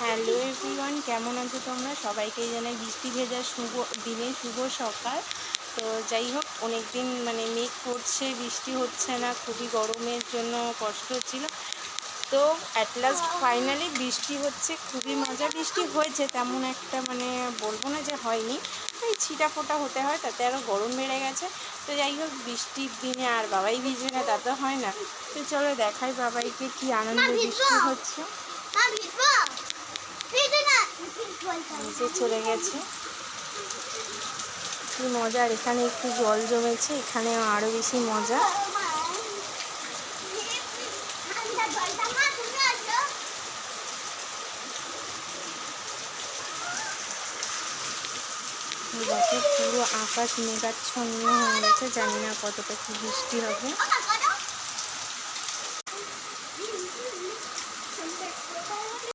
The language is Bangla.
হ্যালো এভরিওয়ান, কেমন আছো তোমরা? সবাইকে জানাই বৃষ্টি ভেজা শুভ দিনে শুভ সকাল। তো যাই হোক, অনেক দিন মেঘ করছে, বৃষ্টি হচ্ছে না, খুবই গরমের জন্য কষ্ট হচ্ছিল। তো অ্যাট লাস্ট ফাইনালি বৃষ্টি হচ্ছে, খুবই মজা। বৃষ্টি হয়েছে, তেমন একটা বলবো না যে হয়নি, ওই ছিটা ফোটা হতে হয়, তাতে আরও গরম বেড়ে গেছে। তো যাই হোক, বৃষ্টির দিনে আর বাবাই ভিজবে না তা তো হয় না। তো চলো দেখাই বাবাইকে কি আনন্দে বৃষ্টি হচ্ছে। নিচে চলে গেছে, কি মজা। আর এখানে একটু জল জমেছে, এখানে আরও বেশি মজা। দেখো পুরো আকাশ মেঘাচ্ছন্ন হয়ে গেছে, জানি না কতটা কি বৃষ্টি হবে।